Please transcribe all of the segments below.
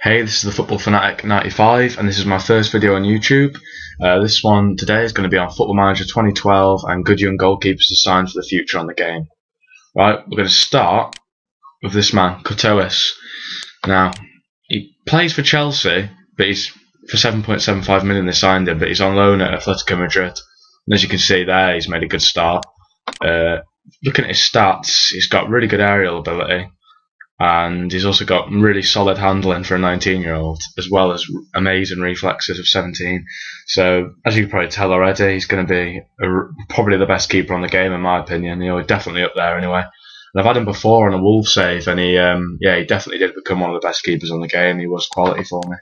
Hey, this is the Football Fanatic 95 and this is my first video on YouTube. This one today is going to be on Football Manager 2012 and good young goalkeepers to sign for the future on the game. Right, we're going to start with this man, Courtois. Now, he plays for Chelsea, but he's for 7.75 million they signed him, but he's on loan at Atletico Madrid. And as you can see there, he's made a good start. Looking at his stats, he's got really good aerial ability. And he's also got really solid handling for a 19-year-old, as well as amazing reflexes of 17. So, as you can probably tell already, he's going to be probably the best keeper on the game, in my opinion. You know, definitely up there anyway. And I've had him before on a Wolves save, and he definitely did become one of the best keepers on the game. He was quality for me.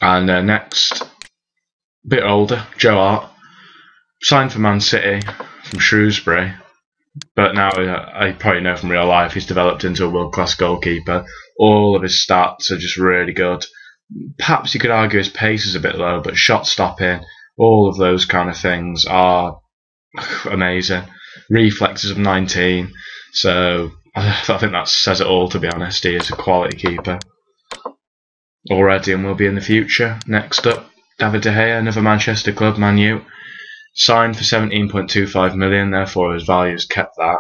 And next, a bit older, Joe Hart, signed for Man City from Shrewsbury. But now I probably know from real life he's developed into a world-class goalkeeper. All of his stats are just really good. Perhaps you could argue his pace is a bit low, but shot stopping, all of those kind of things are amazing. Reflexes of 19. So I think that says it all, to be honest. He is a quality keeper already and will be in the future. Next up, David De Gea, another Manchester club, Man U. Signed for 17.25 million, therefore his value has kept that.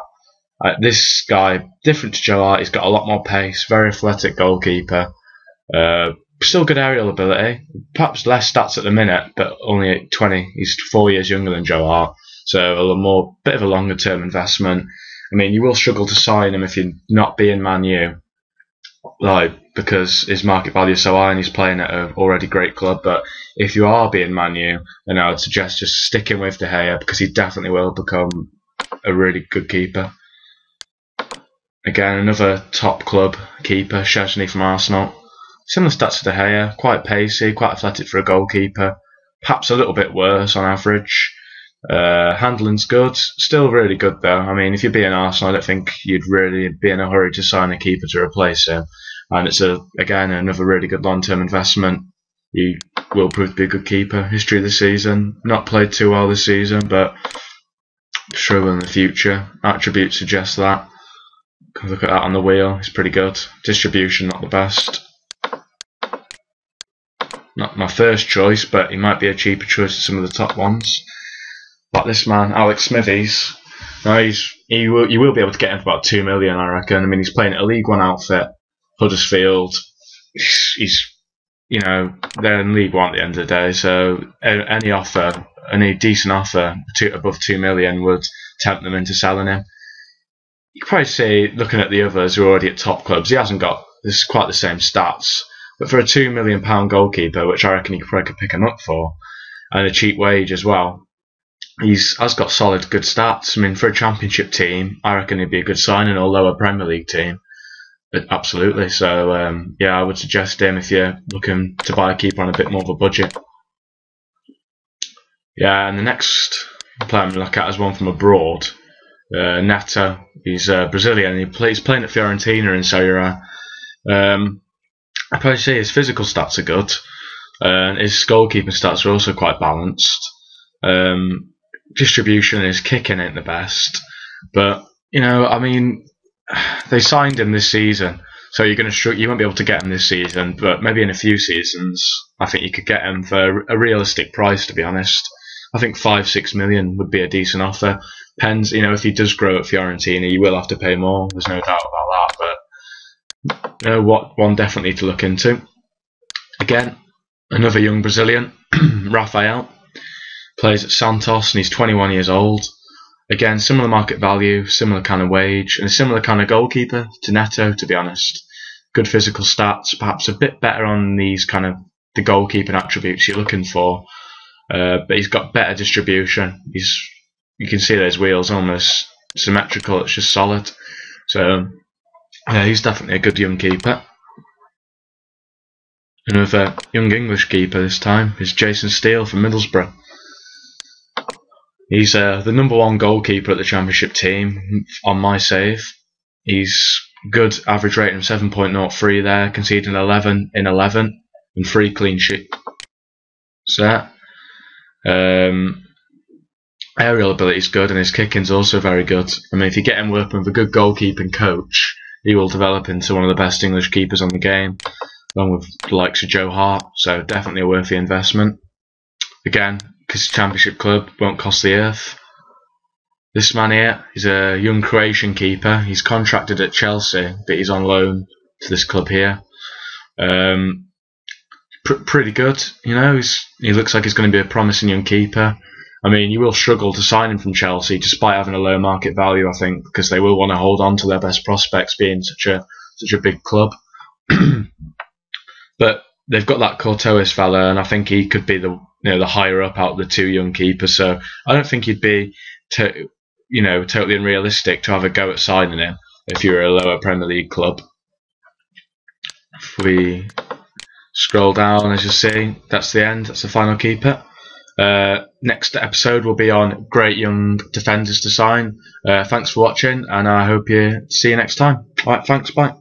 This guy, different to Joe Hart, he's got a lot more pace, very athletic goalkeeper. Still good aerial ability, perhaps less stats at the minute, but only at 20. He's 4 years younger than Joe Hart, so a bit of a longer term investment. I mean, you will struggle to sign him if you're not being Man U, because his market value is so high and he's playing at an already great club. But if you are being Man U, then I would suggest just sticking with De Gea, because he definitely will become a really good keeper. Again, another top club keeper, Szczesny from Arsenal. Similar stats to De Gea, quite pacey, quite athletic for a goalkeeper. Perhaps a little bit worse on average. Handling's good, still really good though. I mean, if you're being Arsenal, I don't think you'd really be in a hurry to sign a keeper to replace him. And it's again another really good long-term investment. He will prove to be a good keeper. History of the season, not played too well this season, but sure in the future. Attributes suggest that. Look at that on the wheel, it's pretty good. Distribution, not the best. Not my first choice, but he might be a cheaper choice than some of the top ones. Like this man, Alex Smithies. Now you will be able to get him for about 2 million, I reckon. I mean, he's playing at a League One outfit, Huddersfield. He's they're in League One at the end of the day, so any decent offer above 2 million would tempt them into selling him. You could probably say, looking at the others who are already at top clubs, he hasn't got quite the same stats. But for a £2 million goalkeeper, which I reckon you probably could pick him up for, and a cheap wage as well, has got solid, good stats. I mean, for a Championship team, I reckon he'd be a good signing, or lower Premier League team. Absolutely. So, I would suggest him if you're looking to buy a keeper on a bit more of a budget. Yeah, and the next player I'm going to look at is one from abroad. Neto. He's Brazilian. He's playing at Fiorentina in Serie A. I'd probably say his physical stats are good. And his goalkeeping stats are also quite balanced. Distribution, his kicking ain't the best, but I mean, they signed him this season, so you won't be able to get him this season, but maybe in a few seasons I think you could get him for a realistic price, to be honest. I think 5-6 million would be a decent offer. Depends, if he does grow at Fiorentina, you will have to pay more, there's no doubt about that, but what one definitely to look into. Again, another young Brazilian, Rafael. Plays at Santos and he's 21 years old. Again, similar market value, similar kind of wage, and a similar kind of goalkeeper to Neto, to be honest. Good physical stats, perhaps a bit better on these kind of the goalkeeping attributes you're looking for. But he's got better distribution. You can see those wheels almost symmetrical, it's just solid. So, yeah, he's definitely a good young keeper. Another young English keeper this time is Jason Steele from Middlesbrough. He's the #1 goalkeeper at the Championship team on my save. He's good average rating of 7.03 there, conceding 11 in 11 and 3 clean sheets. So, aerial ability is good and his kicking's also very good. I mean, if you get him working with a good goalkeeping coach, he will develop into one of the best English keepers on the game, along with the likes of Joe Hart. So definitely a worthy investment. Again, because Championship club won't cost the earth. This man here is a young Croatian keeper. He's contracted at Chelsea, but he's on loan to this club here. Pretty good, you know. He looks like he's going to be a promising young keeper. I mean, you will struggle to sign him from Chelsea, despite having a low market value, I think, because they will want to hold on to their best prospects, being such a big club. But they've got that Courtois fella, and I think he could be the higher up out of the two young keepers. So I don't think he'd be totally unrealistic to have a go at signing him if you're a lower Premier League club. If we scroll down, as you see, that's the end. That's the final keeper. Next episode will be on great young defenders to sign. Thanks for watching, and I hope you see you next time. Alright, thanks, bye.